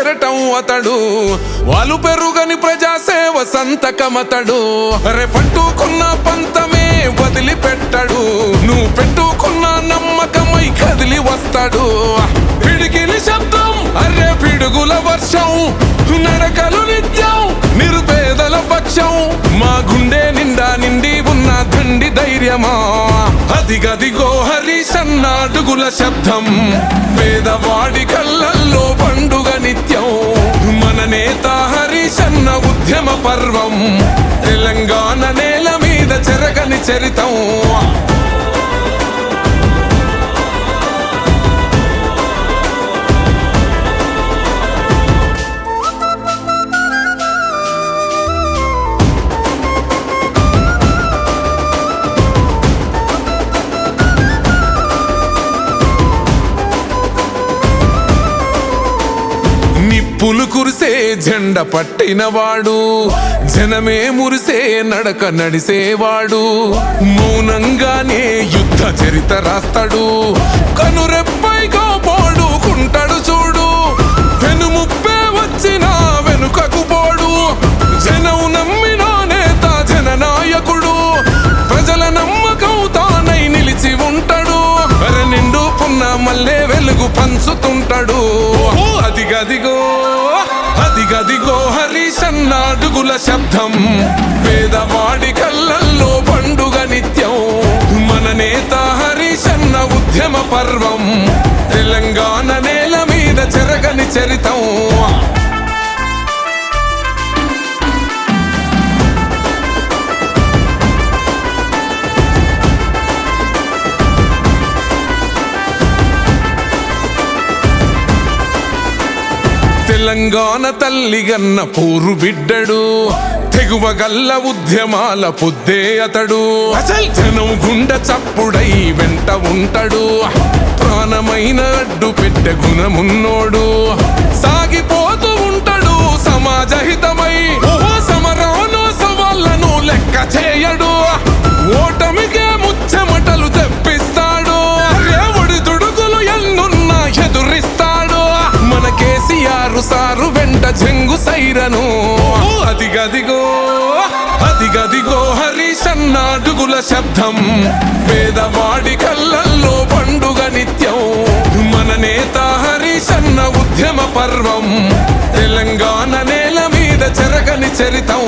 కెరటం అతడు, వాళ్ళు పెరుగని ప్రజాసేవ సంతకమతడు. రేపట్టుకున్న పంతమే వదిలిపెట్టడు, నువ్వు పెట్టుకున్న నమ్మకమై కదిలి వస్తాడు. పిడికిలి శబ్దం అరే పిడుగుల వర్షం, నడకలు నిత్యం నిరుపేదల పక్షం. మా గుండె నిండా నిండి ఉన్న దండి ధైర్యమా, అదిగదిగో హరీశన్న అడుగుల శబ్దం. పేదవాడి కళ్ళల్లో పండుగ నిత్యం, మన నేత హరీశన్న ఉద్యమ పర్వం. తెలంగాణ నేల మీద చెరగని చరితం. నిప్పులు కురిసే జెండ పట్టినవాడు, జనమే మురిసే నడక నడిసేవాడు. మౌనంగానే యుద్ధ చరిత రాస్తాడు, కనురెప్పై కాపాడుకుంటాడు చూడు. వెనుముప్పే వచ్చినా వెనుకకు పోడు, జనం నమ్మిన నేత జననాయకుడు. ప్రజల నమ్మకం తానై నిలిచి ఉంటాడు, నిండు పున్న మల్లె వెలుగు పంచుతుంటాడు. అదిగదిగో అదిగదిగో హరీశన్న అడుగుల శబ్దం. పేదవాడి కళ్ళల్లో పండుగ నిత్యం, మన నేత హరీశన్న ఉద్యమ పర్వం. తెలంగాణ నేల మీద చెరగని చరితం. తెలంగాణ తల్లిగన్న పూరు బిడ్డడు, తెగువగల్ల ఉద్యమాల పొద్దే అతడు. జనం గుండె చప్పుడై వెంట ఉంటాడు, ప్రాణమైన అడ్డు పెట్టె గుణమున్నోడు. సాగిపోతూ ఉంటాడు సమాజ హితమై, సమరాను సవాళ్లను లెక్క చేయడు. ఓటమికే ముచ్చమటలు తెప్పిస్తాడు, ఒడి దుడుగులు ఎన్నున్నా ఎదురిస్తాడు. మన కేసీఆర్ సారు వెంట జంగు సైరను. అదిగదిగో అదిగదిగో హరీశన్న అడుగుల శబ్దం. పేదవాడి కళ్ళల్లో పండుగ నిత్యం, మన నేత హరీశన్న ఉద్యమ పర్వం. తెలంగాణ నేల మీద చెరగని చరితం.